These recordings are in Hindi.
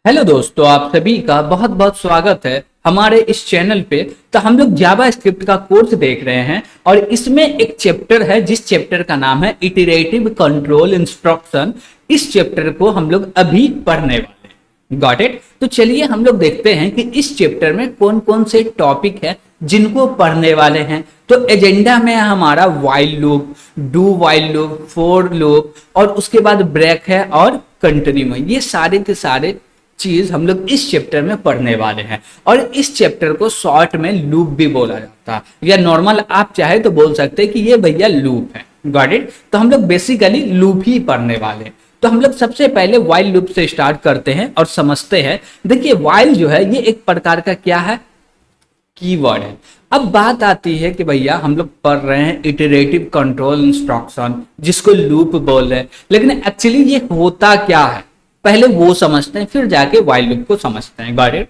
हेलो दोस्तों, आप सभी का बहुत बहुत स्वागत है हमारे इस चैनल पे। तो हम लोग जावा स्क्रिप्ट का कोर्स देख रहे हैं और इसमें एक चैप्टर है जिस चैप्टर का नाम है इटरेटिव कंट्रोल इंस्ट्रक्शन। इस चैप्टर को हम लोग अभी पढ़ने वाले हैं। Got it. तो चलिए हम लोग देखते हैं कि इस चैप्टर में कौन कौन से टॉपिक है जिनको पढ़ने वाले हैं। तो एजेंडा में हमारा while loop, do while loop, for loop और उसके बाद ब्रेक है और कंटिन्यू है। ये सारे के सारे चीज हम लोग इस चैप्टर में पढ़ने वाले हैं और इस चैप्टर को शॉर्ट में लूप भी बोला जाता है या नॉर्मल आप चाहे तो बोल सकते हैं कि ये भैया लूप है। Got it. तो हम लोग बेसिकली लूप ही पढ़ने वाले हैं। तो हम लोग सबसे पहले वाइल लूप से स्टार्ट करते हैं और समझते हैं। देखिए वाइल जो है ये एक प्रकार का क्या है, कीवर्ड है। अब बात आती है कि भैया हम लोग पढ़ रहे हैं इटरेटिव कंट्रोल इंस्ट्रक्शन जिसको लूप बोल रहे हैं, लेकिन एक्चुअली ये होता क्या है पहले वो समझते हैं, फिर जाके वाइल लूप को समझते हैं। Got it.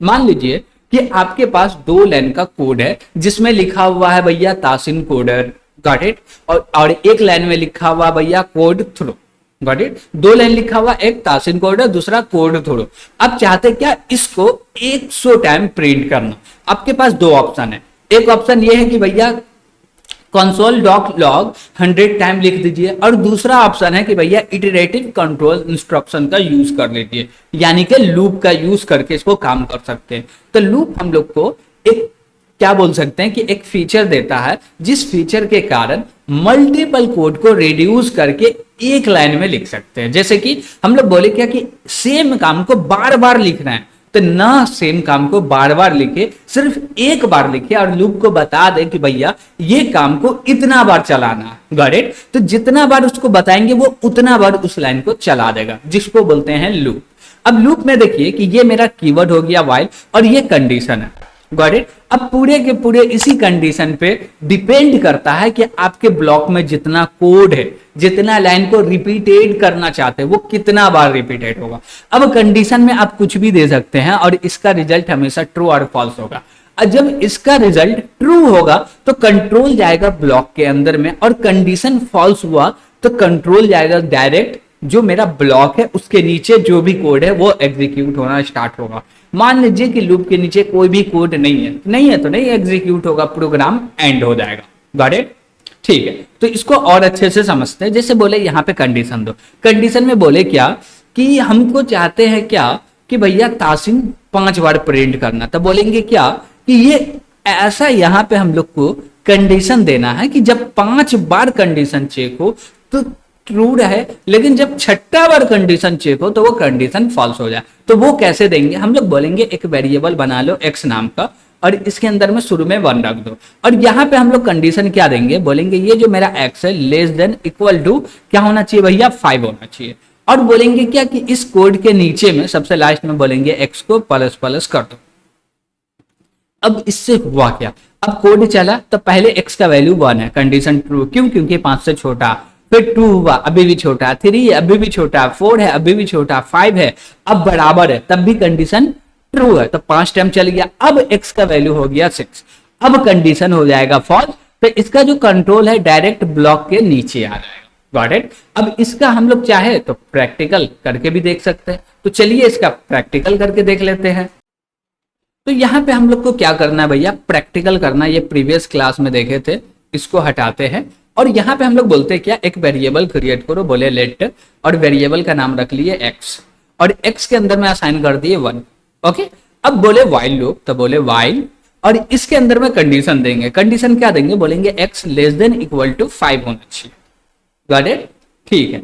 मान लीजिए कि आपके पास 2 लाइन का कोड है जिसमें लिखा हुआ है भैया तासिन कोडर। Got it. और एक लाइन में लिखा हुआ भैया code throw. Got it. 2 line लिखा हुआ, एक तासिन कोडर दूसरा कोड थ्रो। अब चाहते क्या इसको 100 टाइम प्रिंट करना। आपके पास 2 ऑप्शन है। एक ऑप्शन ये है कि भैया कंसोल डॉट लॉग 100 टाइम लिख दीजिए और दूसरा ऑप्शन है कि भैया इटरेटिव कंट्रोल इंस्ट्रक्शन का यूज कर लीजिए, यानी कि लूप का यूज करके इसको काम कर सकते हैं। तो लूप हम लोग को एक क्या बोल सकते हैं कि एक फीचर देता है जिस फीचर के कारण मल्टीपल कोड को रिड्यूस करके एक लाइन में लिख सकते हैं। जैसे कि हम लोग बोले क्या कि सेम काम को बार बार लिखना है, तो ना सेम काम को बार बार लिखे, सिर्फ एक बार लिखे और लूप को बता दे कि भैया ये काम को इतना बार चलाना है। Got it. तो जितना बार उसको बताएंगे वो उतना बार उस लाइन को चला देगा, जिसको बोलते हैं लूप। अब लूप में देखिए कि ये मेरा कीवर्ड हो गया वाइल और ये कंडीशन है। Got it. अब पूरे के पूरे इसी कंडीशन पे डिपेंड करता है कि आपके ब्लॉक में जितना कोड है, जितना लाइन को रिपीटेड करना चाहते हैं वो कितना बार रिपीटेड होगा। अब कंडीशन में आप कुछ भी दे सकते हैं और इसका रिजल्ट हमेशा ट्रू और फॉल्स होगा। और जब इसका रिजल्ट ट्रू होगा तो कंट्रोल जाएगा ब्लॉक के अंदर में, और कंडीशन फॉल्स हुआ तो कंट्रोल जाएगा डायरेक्ट जो मेरा ब्लॉक है उसके नीचे जो भी कोड है वो एग्जीक्यूट होना स्टार्ट होगा। मान लीजिए कि लूप के नीचे कोई भी कोड नहीं है तो नहीं एग्जीक्यूट होगा, प्रोग्राम एंड हो जाएगा। Got it. ठीक है। तो इसको और अच्छे से समझते हैं। जैसे बोले यहाँ पे कंडीशन दो। कंडीशन में बोले क्या कि हमको चाहते हैं क्या कि भैया तासिन 5 बार प्रिंट करना। तो बोलेंगे क्या कि ये ऐसा यहाँ पे हम लोग को कंडीशन देना है कि जब 5 बार कंडीशन चेक हो तो ट्रू रहे, लेकिन जब 6ठा बार कंडीशन चेक हो तो वो कंडीशन फॉल्स हो जाए। तो वो कैसे देंगे, हम लोग बोलेंगे एक वेरिएबल बना लो x नाम का और इसके अंदर में शुरू में 1 रख दो और यहाँ पे हम लोग कंडीशन क्या देंगे, बोलेंगे ये जो मेरा x है लेस देन इक्वल टू क्या होना चाहिए भैया 5 होना चाहिए। और बोलेंगे क्या कि इस कोड के नीचे में सबसे लास्ट में बोलेंगे x को प्लस प्लस कर दो। अब इससे हुआ क्या, अब कोड चला तो पहले x का वैल्यू 1 है, कंडीशन ट्रू, क्यों क्योंकि 5 से छोटा। फिर 2 हुआ अभी भी छोटा, 3 है अभी भी छोटा, 4 है अभी भी छोटा, 5 है अब बराबर है तब भी कंडीशन ट्रू है, तो 5 टाइम चल गया। अब x का वैल्यू हो गया 6, अब कंडीशन हो जाएगा फॉल्स। तो इसका जो कंट्रोल है डायरेक्ट ब्लॉक के नीचे आ जाएगा। Got it. अब इसका हम लोग चाहे तो प्रैक्टिकल करके भी देख सकते हैं। तो चलिए इसका प्रैक्टिकल करके देख लेते हैं। तो यहाँ पे हम लोग को क्या करना है भैया, प्रैक्टिकल करना। ये प्रीवियस क्लास में देखे थे, इसको हटाते हैं और यहाँ पे हम लोग बोलते हैं क्या, एक वेरिएबल क्रिएट करो, बोले लेट और वेरिएबल का नाम रख लिए x और x के अंदर में असाइन कर दिए 1। ओके। अब बोले वाइल लूप, तो बोले वाइल और इसके अंदर में कंडीशन देंगे। कंडीशन क्या देंगे, बोलेंगे x less than equal to 5 होना चाहिए। Got it. ठीक है।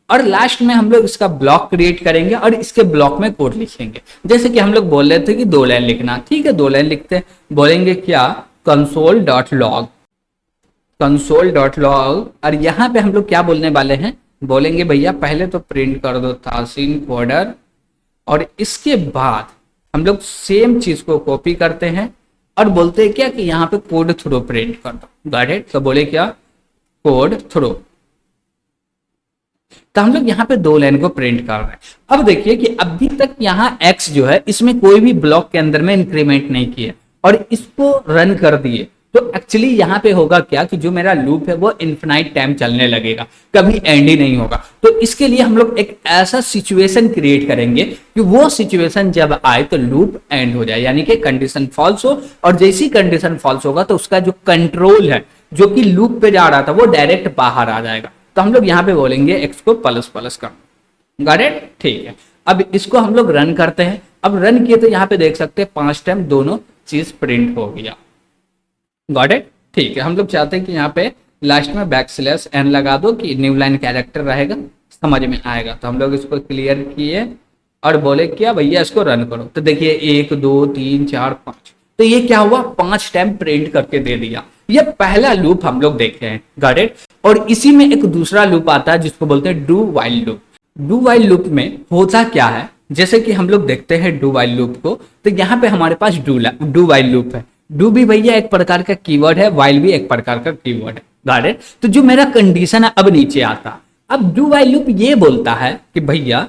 और लास्ट में हम लोग इसका ब्लॉक क्रिएट करेंगे और इसके ब्लॉक में कोड लिखेंगे। जैसे कि हम लोग बोल रहे थे कि 2 लाइन लिखना, ठीक है 2 लाइन लिखते हैं। बोलेंगे क्या कंसोल डॉट लॉग और यहाँ पे हम लोग क्या बोलने वाले हैं, बोलेंगे भैया पहले तो प्रिंट कर दो तासिन कोडर और इसके बाद हम लोग सेम चीज को कॉपी करते हैं और बोलते हैं क्या कि यहाँ पे कोड थ्रो प्रिंट कर दो। Got it. तो बोले क्या कोड थ्रो। तो हम लोग यहाँ पे 2 लाइन को प्रिंट कर रहे हैं। अब देखिए कि अभी तक यहाँ x जो है इसमें कोई भी ब्लॉक के अंदर में इंक्रीमेंट नहीं किया और इसको रन कर दिए तो एक्चुअली यहाँ पे होगा क्या कि जो मेरा लूप है वो इन्फिनाइट टाइम चलने लगेगा, कभी एंड ही नहीं होगा। तो इसके लिए हम लोग एक ऐसा सिचुएशन क्रिएट करेंगे कि वो सिचुएशन जब आए तो लूप एंड हो जाए, यानी कि कंडीशन फॉल्स हो, और जैसी कंडीशन फॉल्स होगा तो उसका जो कंट्रोल है जो कि लूप पे जा रहा था वो डायरेक्ट बाहर आ जाएगा। तो हम लोग यहाँ पे बोलेंगे एक्स को प्लस प्लस कर, गॉट इट, ठीक है। अब इसको हम लोग रन करते हैं। अब रन किए तो यहाँ पे देख सकते हैं 5 टाइम दोनों चीज प्रिंट हो गया, गॉट इट, ठीक है। हम लोग चाहते हैं कि यहाँ पे लास्ट में \n लगा दो कि न्यू लाइन कैरेक्टर रहेगा, समझ में आएगा। तो हम लोग इसको क्लियर किए और बोले क्या भैया इसको रन करो। तो देखिए 1 2 3 4 5, तो ये क्या हुआ 5 टाइम प्रिंट करके दे दिया। ये पहला लूप हम लोग देखे हैं, गॉट इट। और इसी में एक दूसरा लूप आता है जिसको बोलते हैं do while loop. Do while loop में होता क्या है, जैसे कि हम लोग देखते हैं डू वाइल लूप को, तो यहाँ पे हमारे पास डू वाइल लूप है। डू भी भैया एक प्रकार का कीवर्ड है, वाइल भी एक प्रकार का कीवर्ड है, गॉट इट। तो जो मेरा कंडीशन है अब नीचे आता। अब डू वाइल लूप ये बोलता है कि भैया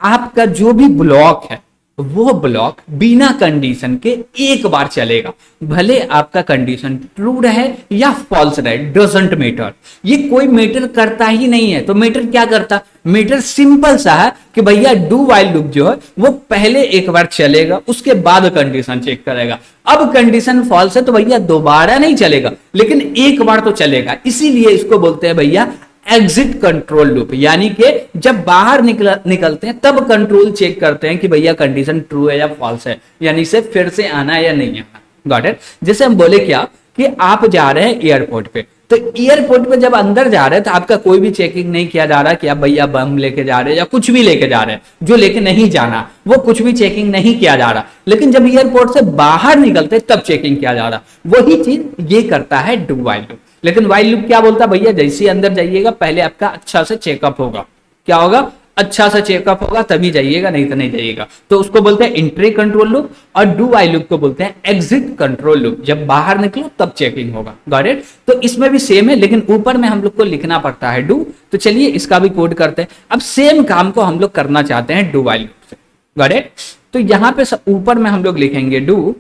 आपका जो भी ब्लॉक है वो ब्लॉक बिना कंडीशन के एक बार चलेगा, भले आपका कंडीशन ट्रू रहे या फॉल्स रहे, डजंट मैटर। ये कोई मैटर करता ही नहीं है। तो मैटर क्या करता, मैटर सिंपल सा है कि भैया डू वाइल लूप जो है वो पहले एक बार चलेगा, उसके बाद कंडीशन चेक करेगा। अब कंडीशन फॉल्स है तो भैया दोबारा नहीं चलेगा, लेकिन एक बार तो चलेगा। इसीलिए इसको बोलते हैं भैया एग्जिट कंट्रोल लूप, यानी कि जब बाहर निकलते हैं तब कंट्रोल चेक करते हैं कि भैया कंडीशन ट्रू है या फॉल्स है, यानी से फिर से आना है या नहीं आना, गॉट इट। जैसे हम बोले क्या कि आप जा रहे हैं एयरपोर्ट पे, तो एयरपोर्ट पे जब अंदर जा रहे हैं तो आपका कोई भी चेकिंग नहीं किया जा रहा कि आप भैया बम लेके जा रहे हैं या कुछ भी लेके जा रहे हैं, जो लेके नहीं जाना वो कुछ भी चेकिंग नहीं किया जा रहा। लेकिन जब एयरपोर्ट से बाहर निकलते तब चेकिंग किया जा रहा, वही चीज ये करता है डू वाइल लूप। लेकिन वाइल लूप क्या बोलता है भैया, जैसे ही अंदर जाइएगा पहले आपका अच्छा से चेकअप होगा। क्या होगा, अच्छा सा चेकअप होगा तभी जाइएगा, नहीं तो नहीं जाइएगा। तो उसको बोलते हैं एंट्री कंट्रोल लूप, और डू वाइल लूप को बोलते हैं एग्जिट कंट्रोल लूप। जब बाहर निकलो तब चेकिंग होगा, गॉट इट। तो इसमें भी सेम है, लेकिन ऊपर में हम लोग को लिखना पड़ता है डू। तो चलिए इसका भी कोड करते हैं। अब सेम काम को हम लोग करना चाहते हैं डू वाइल लूप से, गॉट इट। तो यहां पे ऊपर में हम लोग लिखेंगे डू,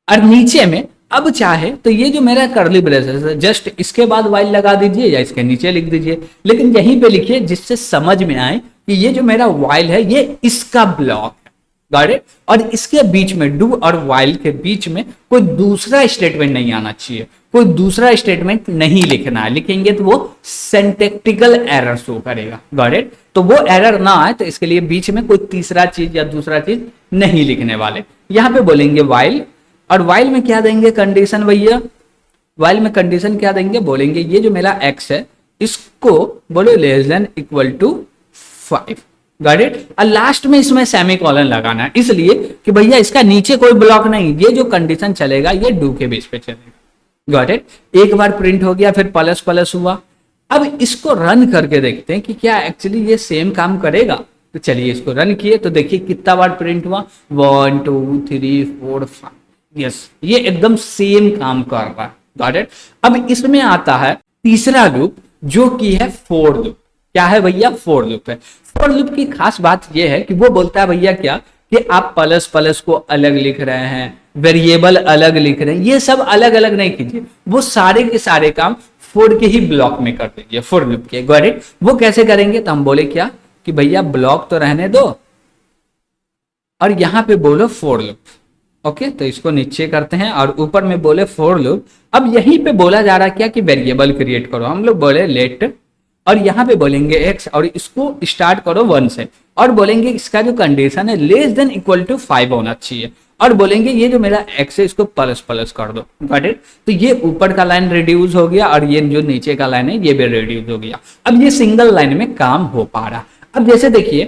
और नीचे में अब चाहे तो ये जो मेरा कर्ली ब्रेसेस है जस्ट इसके बाद वाइल लगा दीजिए या इसके नीचे लिख दीजिए, लेकिन यहीं पे लिखिए जिससे समझ में आए कि ये जो मेरा वाइल है ये इसका ब्लॉक है, गॉट इट। और इसके बीच में डू और वाइल के बीच में कोई दूसरा स्टेटमेंट नहीं आना चाहिए, कोई दूसरा स्टेटमेंट नहीं लिखना है। लिखेंगे तो वो सिंटैक्टिकल एरर शो करेगा, गॉट इट। तो वो एरर ना आए तो इसके लिए बीच में कोई तीसरा चीज या दूसरा चीज नहीं लिखने वाले। यहां पे बोलेंगे वाइल, और वाइल में क्या देंगे कंडीशन भैया, वाइल में कंडीशन क्या देंगे, बोलेंगे ये जो मेरा x है इसको बोलो less than equal to 5, got it. और लास्ट में इसमें सेमीकोलन लगाना है, इसलिए कि भैया इसका नीचे कोई ब्लॉक नहीं, ये जो कंडीशन चलेगा ये डू के बेस पे चलेगा, गॉट इट। एक बार प्रिंट हो गया, फिर प्लस प्लस हुआ। अब इसको रन करके देखते हैं कि क्या एक्चुअली ये सेम काम करेगा। तो चलिए इसको रन किए तो देखिए कितना बार प्रिंट हुआ, 1 2 3 4 5, यस ये एकदम सेम काम कर रहा है, गॉट इट। अब इसमें आता है तीसरा लूप जो कि है फोर लूप। क्या है भैया, फोर लूप है। फोर लूप की खास बात यह है कि वो बोलता है भैया क्या कि आप प्लस प्लस को अलग लिख रहे हैं, वेरिएबल अलग लिख रहे हैं, ये सब अलग अलग नहीं कीजिए, वो सारे के सारे काम फोर के ही ब्लॉक में कर दीजिए, फोर लूप के, गॉट इट। वो कैसे करेंगे तो हम बोले क्या कि भैया ब्लॉक तो रहने दो और यहां पे बोलो फोर लूप, ओके। तो इसको नीचे करते हैं और ऊपर में बोले फोर लूप। अब यहीं पे बोला जा रहा है क्या कि वेरिएबल क्रिएट करो, हम लोग बोले लेट, और यहां पे बोलेंगे x और इसको स्टार्ट करो 1 से, और बोलेंगे इसका जो कंडीशन है लेस देन इक्वल टू 5 होना चाहिए, और बोलेंगे ये जो मेरा x है इसको प्लस प्लस कर दो, गॉट इट। तो ये ऊपर का लाइन रिड्यूस हो गया और ये जो नीचे का लाइन है ये भी रिड्यूस हो गया। अब ये सिंगल लाइन में काम हो पा रहा। अब जैसे देखिए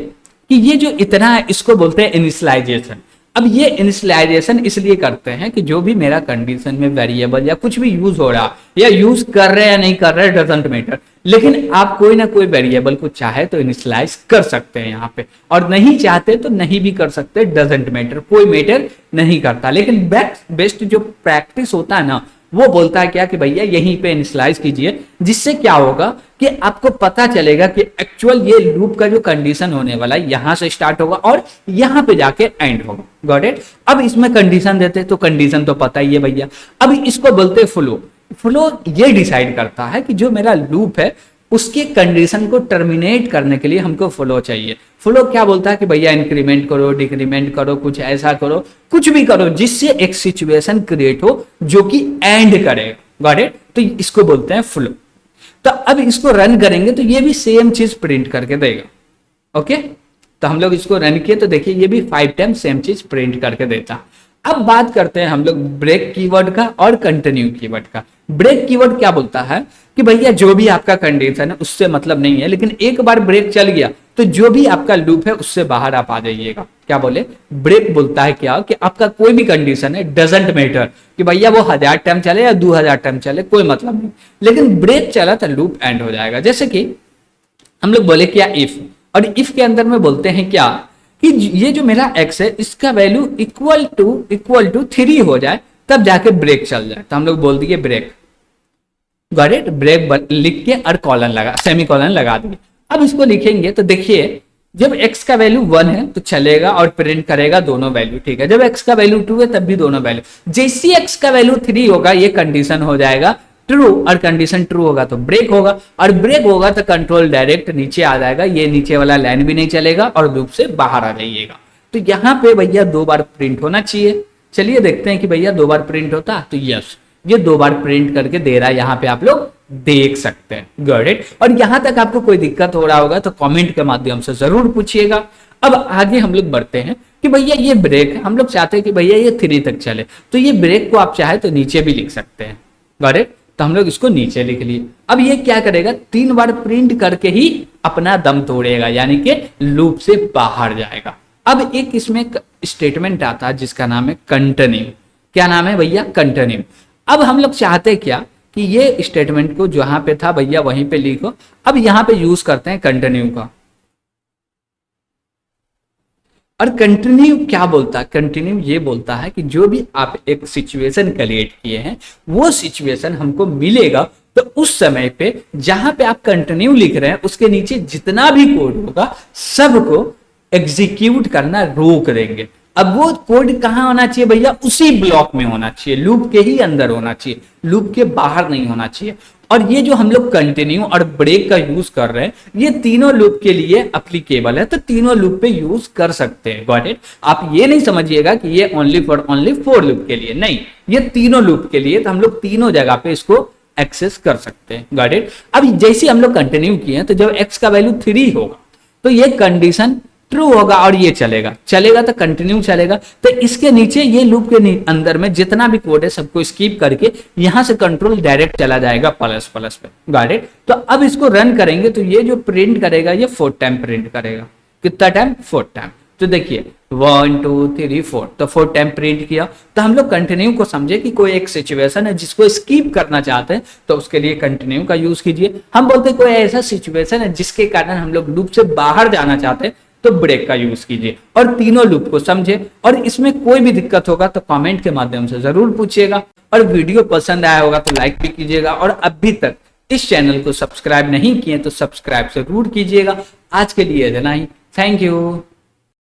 कि ये जो इतना है इसको बोलते हैं इनिशियलाइजेशन। अब ये इनिशियलाइजेशन इसलिए करते हैं कि जो भी मेरा कंडीशन में वेरिएबल या कुछ भी यूज हो रहा या यूज कर रहे हैं या नहीं कर रहे डजंट मैटर, लेकिन आप कोई ना कोई वेरिएबल को चाहे तो इनिशियलाइज कर सकते हैं यहाँ पे, और नहीं चाहते तो नहीं भी कर सकते, डजंट मैटर, कोई मैटर नहीं करता। लेकिन बेस्ट जो प्रैक्टिस होता है ना वो बोलता है क्या कि भैया यहीं पे इनिशियलाइज कीजिए, जिससे क्या होगा कि कि आपको पता चलेगा कि एक्चुअल ये लूप का जो कंडीशन होने वाला है यहां से स्टार्ट होगा और यहां पे जाके एंड होगा। Got it. अब इसमें कंडीशन देते तो कंडीशन तो पता ही है भैया। अब इसको बोलते फ्लो। फ्लो ये डिसाइड करता है कि जो मेरा लूप है उसके कंडीशन को टर्मिनेट करने के लिए हमको फ्लो चाहिए। फ्लो क्या बोलता है कि भैया इंक्रीमेंट करो, डिक्रीमेंट करो, कुछ ऐसा करो, कुछ भी करो जिससे एक सिचुएशन क्रिएट हो जो कि एंड करे। Got it. तो इसको बोलते हैं फ्लो। तो अब इसको रन करेंगे तो ये भी सेम चीज प्रिंट करके देगा। ओके, तो हम लोग इसको रन किए तो देखिए ये भी 5 टाइम सेम चीज प्रिंट करके देता। अब बात करते हैं हम लोग ब्रेक कीवर्ड का और कंटिन्यू कीवर्ड का। ब्रेक कीवर्ड क्या बोलता है कि भैया जो भी आपका कंडीशन है उससे मतलब नहीं है, लेकिन एक बार ब्रेक चल गया तो जो भी आपका लूप है उससे बाहर आप आ जाइएगा। क्या बोले, ब्रेक बोलता है क्या कि आपका कोई भी कंडीशन है, डजंट मैटर कि भैया वो 1000 टाइम चले या 2000 टाइम चले, कोई मतलब नहीं, लेकिन ब्रेक चला तो लूप एंड हो जाएगा। जैसे कि हम लोग बोले क्या इफ, और इफ के अंदर में बोलते हैं क्या कि ये जो मेरा एक्स है इसका वैल्यू इक्वल टू 3 हो जाए तब जाके ब्रेक चल जाए, तो हम लोग बोल दिए ब्रेक। Got it. ब्रेक लिख के और कॉलन लगा, सेमी कॉलन लगा दिए। अब इसको लिखेंगे तो देखिए जब x का वैल्यू 1 है तो चलेगा और प्रिंट करेगा दोनों वैल्यू, ठीक है। जब x का वैल्यू 2 है तब भी दोनों वैल्यू। जैसे x का वैल्यू 3 होगा ये कंडीशन हो जाएगा ट्रू, और कंडीशन ट्रू होगा तो ब्रेक होगा, और ब्रेक होगा तो कंट्रोल डायरेक्ट नीचे आ जाएगा, ये नीचे वाला लाइन भी नहीं चलेगा और लूप से बाहर आ जाइएगा। तो यहाँ पे भैया 2 बार प्रिंट होना चाहिए। चलिए देखते हैं कि भैया 2 बार प्रिंट होता, तो यस ये 2 बार प्रिंट करके दे रहा है, यहाँ पे आप लोग देख सकते हैं। Got it. और यहां तक आपको कोई दिक्कत हो रहा होगा तो कमेंट के माध्यम से जरूर पूछिएगा। अब आगे हम लोग बढ़ते हैं कि भैया ये ब्रेक है, हम लोग चाहते हैं कि भैया ये 3 तक चले, तो ये ब्रेक को आप चाहे तो नीचे भी लिख सकते हैं। Got it. तो हम लोग इसको नीचे लिख लिए। अब ये क्या करेगा, 3 बार प्रिंट करके ही अपना दम तोड़ेगा, यानी कि लूप से बाहर जाएगा। अब एक इसमें स्टेटमेंट आता है जिसका नाम है कंटिन्यू। क्या नाम है भैया, कंटिन्यू। अब हम लोग चाहते क्या कि ये स्टेटमेंट को जहां पे था भैया वहीं पे लिखो। अब यहां पे यूज करते हैं कंटिन्यू का। और कंटिन्यू क्या बोलता है, कंटिन्यू ये बोलता है कि जो भी आप एक सिचुएशन क्रिएट किए हैं वो सिचुएशन हमको मिलेगा, तो उस समय पे जहां पे आप कंटिन्यू लिख रहे हैं उसके नीचे जितना भी कोड होगा सबको एग्जीक्यूट करना रोक देंगे। अब वो कोड कहां होना चाहिए भैया, उसी ब्लॉक में होना चाहिए, लूप के ही अंदर होना चाहिए, लूप के बाहर नहीं होना चाहिए। और ये जो हम लोग कंटिन्यू और ब्रेक का यूज कर रहे हैं ये तीनों लूप के लिए एप्लीकेबल है, तो तीनों लूप पे यूज कर सकते हैं। Got it. आप ये नहीं समझिएगा कि ये ओनली फॉर लूप के लिए, नहीं, ये तीनों लूप के लिए, तो हम लोग तीनों जगह पे इसको एक्सेस कर सकते हैं। Got it. अब जैसे हम लोग कंटिन्यू किए तो जब x का वैल्यू 3 होगा तो ये कंडीशन ट्रू होगा और ये चलेगा तो कंटिन्यू चलेगा। तो इसके नीचे ये लूप के अंदर में जितना भी कोड है सबको स्किप करके यहां से कंट्रोल डायरेक्ट चला जाएगा प्लस पे। Got it. तो अब इसको रन करेंगे तो ये जो प्रिंट करेगा ये 4 टाइम प्रिंट करेगा। कितना टाइम, 4 टाइम। तो देखिए 1 2 3 4, तो 4 टाइम प्रिंट किया। तो हम लोग कंटिन्यू को समझे कि कोई एक सिचुएशन है जिसको स्किप करना चाहते हैं तो उसके लिए कंटिन्यू का यूज कीजिए। हम बोलते हैं कोई ऐसा सिचुएशन है जिसके कारण हम लोग लूप से बाहर जाना चाहते हैं तो ब्रेक का यूज कीजिए, और तीनों लूप को समझे। और इसमें कोई भी दिक्कत होगा तो कमेंट के माध्यम से जरूर पूछिएगा, और वीडियो पसंद आया होगा तो लाइक भी कीजिएगा, और अभी तक इस चैनल को सब्सक्राइब नहीं किए तो सब्सक्राइब जरूर कीजिएगा। आज के लिए इतना ही, थैंक यू।